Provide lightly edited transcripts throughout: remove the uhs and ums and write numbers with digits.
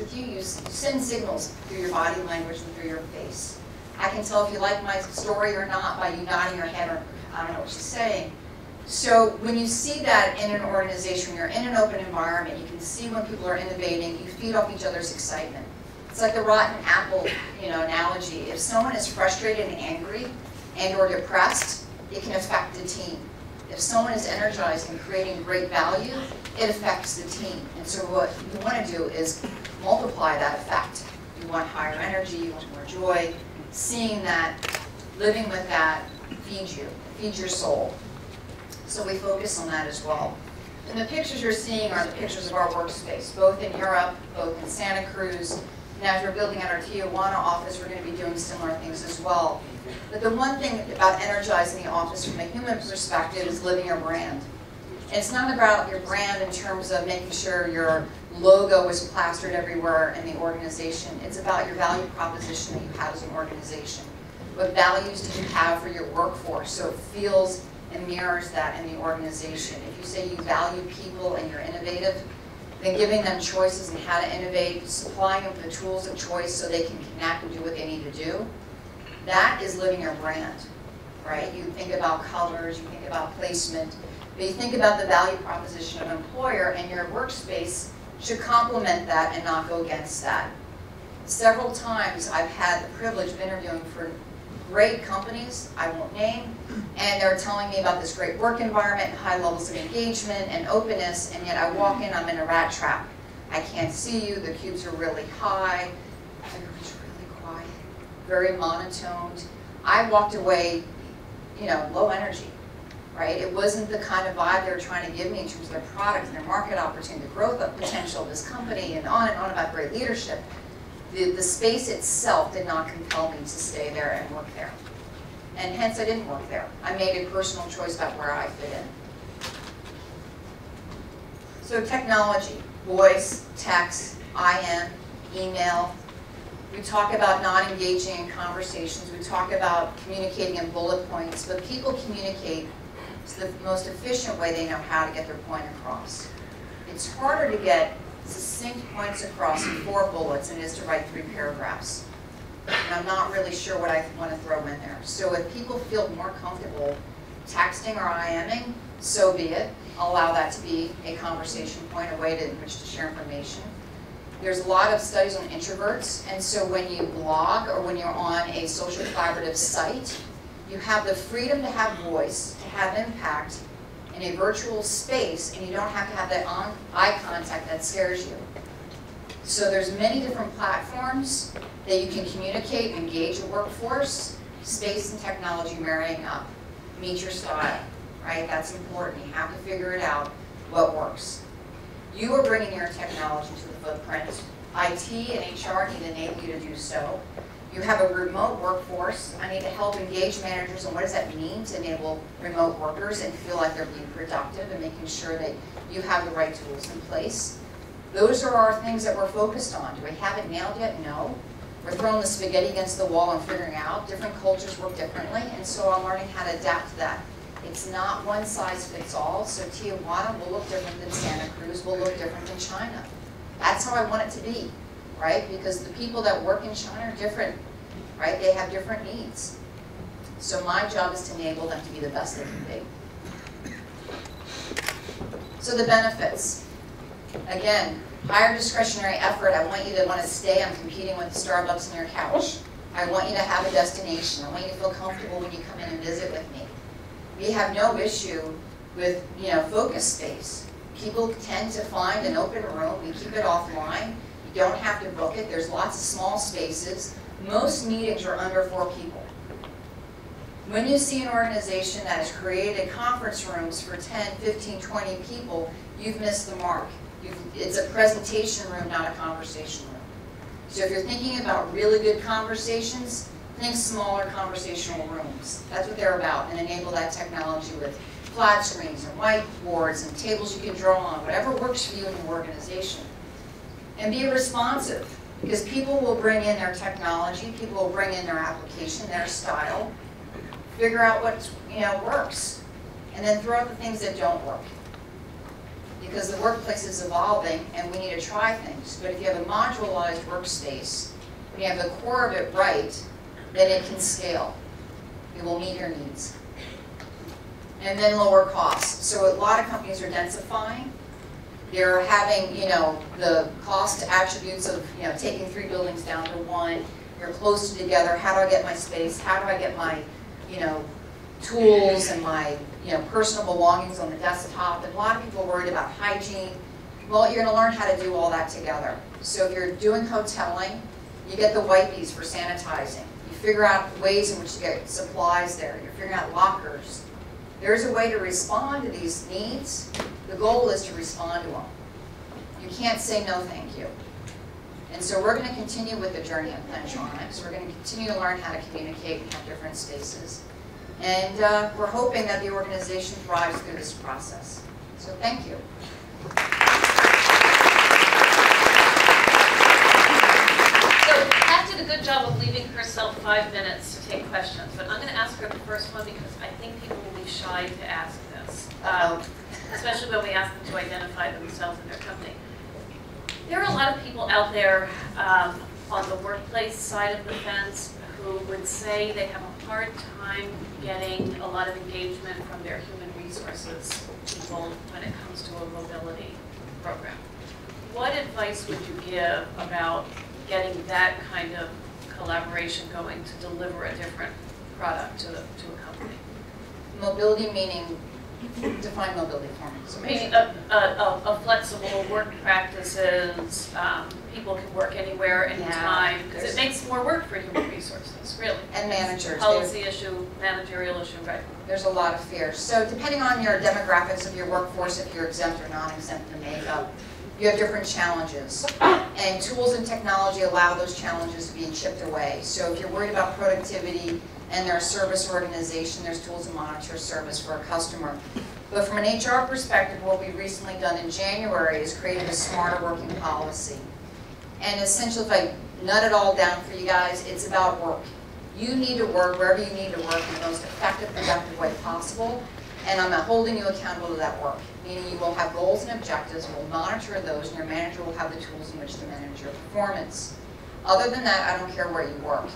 with you, you send signals through your body language and through your face. I can tell if you like my story or not by you nodding your head or I don't know what she's saying. So when you see that in an organization, when you're in an open environment, you can see when people are innovating, you feed off each other's excitement. It's like the rotten apple, analogy. If someone is frustrated and angry and or depressed, it can affect the team. If someone is energized and creating great value, it affects the team. And so what you want to do is multiply that effect. You want higher energy, you want more joy. Seeing that, living with that, feeds your soul. So we focus on that as well. And the pictures you're seeing are the pictures of our workspace, both in Europe, both in Santa Cruz. And as we're building out our Tijuana office, we're going to be doing similar things as well. But the one thing about energizing the office from a human perspective is living your brand. And it's not about your brand in terms of making sure your logo is plastered everywhere in the organization. It's about your value proposition that you have as an organization. What values do you have for your workforce so it feels and mirrors that in the organization? If you say you value people and you're innovative, then giving them choices in how to innovate, supplying them the tools of choice so they can connect and do what they need to do, that is living your brand, right? You think about colors, you think about placement, but you think about the value proposition of an employer, and your workspace should complement that and not go against that. Several times I've had the privilege of interviewing for great companies, I won't name, and they're telling me about this great work environment, high levels of engagement and openness, and yet I walk in, I'm in a rat trap. I can't see you, the cubes are really high, everybody's really quiet, very monotoned. I walked away, low energy, right? It wasn't the kind of vibe they were trying to give me in terms of their product and their market opportunity, the growth potential of this company, and on about great leadership. The space itself did not compel me to stay there and work there. And hence I didn't work there. I made a personal choice about where I fit in. So technology, voice, text, IM, email. We talk about not engaging in conversations. We talk about communicating in bullet points, but people communicate to the most efficient way they know how to get their point across. It's harder to get succinct points across in 4 bullets than it is to write 3 paragraphs. And I'm not really sure what I want to throw in there. So if people feel more comfortable texting or IMing, so be it. I'll allow that to be a conversation point, a way in which to share information. There's a lot of studies on introverts, and so when you blog or when you're on a social collaborative site, you have the freedom to have voice, to have impact in a virtual space, and you don't have to have that eye contact that scares you. So there's many different platforms that you can communicate and engage a workforce, space and technology marrying up. Meet your style, right? That's important. You have to figure it out, what works. You are bringing your technology to the footprint. IT and HR need to enable you to do so. You have a remote workforce. I need to help engage managers on what does that mean to enable remote workers and feel like they're being productive and making sure that you have the right tools in place. Those are our things that we're focused on. Do we have it nailed yet? No. We're throwing the spaghetti against the wall and figuring out. Different cultures work differently, and so I'm learning how to adapt to that. It's not one size fits all, so Tijuana will look different than Santa Cruz, will look different than China. That's how I want it to be, right? Because the people that work in China are different, right? They have different needs. So my job is to enable them to be the best they can be. So the benefits. Again, higher discretionary effort. I want you to want to stay. I'm competing with Starbucks on your couch. I want you to have a destination. I want you to feel comfortable when you come in and visit with me. We have no issue with, focus space. People tend to find an open room. We keep it offline. You don't have to book it. There's lots of small spaces. Most meetings are under 4 people. When you see an organization that has created conference rooms for 10, 15, 20 people, you've missed the mark. It's a presentation room, not a conversation room. So if you're thinking about really good conversations, think smaller conversational rooms. That's what they're about, and enable that technology with flat screens and whiteboards and tables you can draw on, whatever works for you in your organization. And be responsive, because people will bring in their technology, people will bring in their application, their style, figure out what works, and then throw out the things that don't work. because the workplace is evolving and we need to try things. But if you have a modularized workspace, when you have the core of it right, then it can scale. It will meet your needs. And then lower costs. So a lot of companies are densifying. They're having, the cost attributes of, taking 3 buildings down to 1. You're closer together. How do I get my space? How do I get my, tools and my, personal belongings on the desktop? And a lot of people are worried about hygiene. Well, you're going to learn how to do all that together. So if you're doing hoteling, you get the wipes for sanitizing. You figure out ways in which to get supplies there. You're figuring out lockers. There's a way to respond to these needs. The goal is to respond to them. You can't say no thank you. And so we're going to continue with the journey of Plantronics. We're going to continue to learn how to communicate and have different spaces. And we're hoping that the organization thrives through this process. So thank you. So Pat did a good job of leaving herself 5 minutes to take questions, but I'm going to ask her the first one because I think people will be shy to ask this, especially when we ask them to identify themselves and their company. There are a lot of people out there on the workplace side of the fence who would say they have a hard time getting a lot of engagement from their human resources people when it comes to a mobility program. What advice would you give about getting that kind of collaboration going to deliver a different product to a company? Mobility meaning, define mobility for me. So Meaning a flexible work practices, people can work anywhere, anytime, because it makes more work for human resources, really. And managers. Policy issue, managerial issue, right. There's a lot of fear. So depending on your demographics of your workforce, if you're exempt or non-exempt in makeup, you have different challenges. And tools and technology allow those challenges to be chipped away. So if you're worried about productivity and they're a service organization, there's tools to monitor service for a customer. But from an HR perspective, what we've recently done in January is created a smarter working policy. And essentially, if I nut it all down for you guys, it's about work. You need to work wherever you need to work in the most effective, productive way possible. And I'm holding you accountable to that work. Meaning you will have goals and objectives, we'll monitor those, and your manager will have the tools in which to manage your performance. Other than that, I don't care where you work.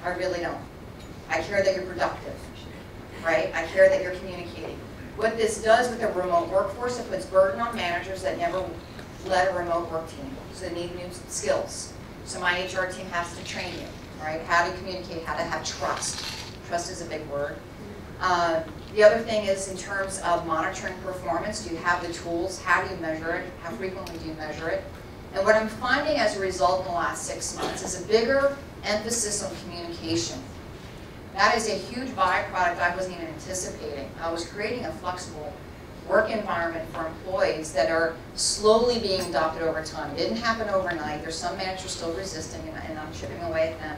I really don't. I care that you're productive, right? I care that you're communicating. What this does with a remote workforce, it puts burden on managers that never led a remote work team. So they need new skills. So my HR team has to train you, right? How to communicate, how to have trust. Trust is a big word. The other thing is in terms of monitoring performance, do you have the tools? How do you measure it? How frequently do you measure it? And what I'm finding as a result in the last 6 months is a bigger emphasis on communication. That is a huge byproduct I wasn't even anticipating. I was creating a flexible work environment for employees that are slowly being adopted over time. It didn't happen overnight. There's some managers still resisting, and I'm chipping away at them.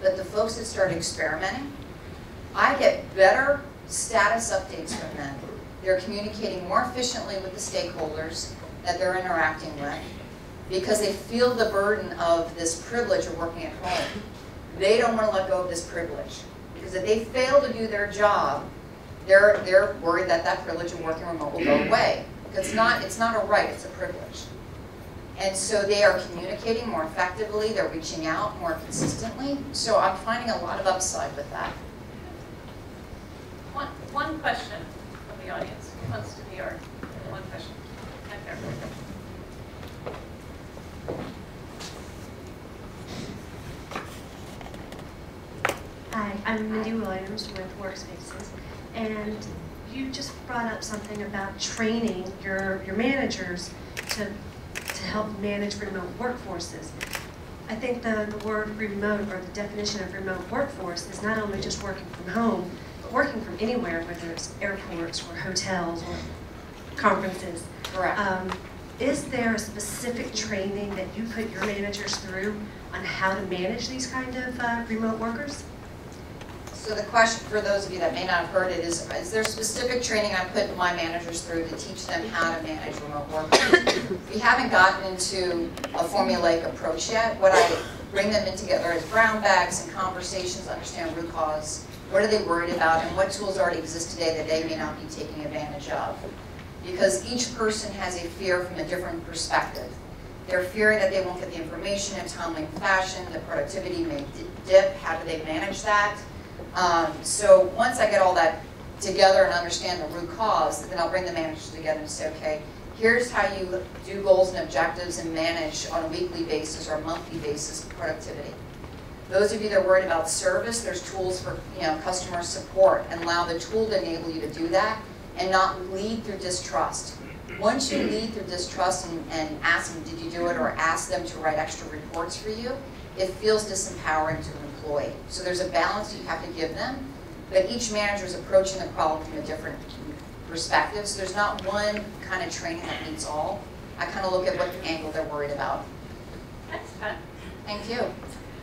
But the folks that start experimenting, I get better status updates from them. They're communicating more efficiently with the stakeholders that they're interacting with because they feel the burden of this privilege of working at home. They don't want to let go of this privilege because if they fail to do their job, they're worried that that privilege of working remote will go away. It's not a right, it's a privilege. And so they are communicating more effectively, they're reaching out more consistently. So I'm finding a lot of upside with that. One question from the audience. Who wants to be our one question? Right there. Hi, I'm Mindy Williams with Workspaces, and you just brought up something about training your managers to help manage remote workforces. I think the word remote, or the definition of remote workforce, is not only just working from home, but working from anywhere, whether it's airports or hotels or conferences. Correct. Is there a specific training that you put your managers through on how to manage these kind of remote workers? So the question for those of you that may not have heard it is there specific training I put my managers through to teach them how to manage remote workers? We haven't gotten into a formulaic approach yet. What I bring them in together is brown bags and conversations, understand root cause, what are they worried about, and what tools already exist today that they may not be taking advantage of. because each person has a fear from a different perspective. They're fearing that they won't get the information in a timely fashion, the productivity may dip, how do they manage that? So once I get all that together and understand the root cause, then I'll bring the managers together and say, okay, here's how you do goals and objectives and manage on a weekly basis or a monthly basis productivity. Those of you that are worried about service, there's tools for customer support, and allow the tool to enable you to do that and not lead through distrust. Once you lead through distrust and ask them, did you do it, or ask them to write extra reports for you, it feels disempowering to an employee. So there's a balance you have to give them, but each manager is approaching the problem from a different perspective. So there's not one kind of training that meets all. I kind of look at what angle they're worried about. Thanks, Pat. Thank you.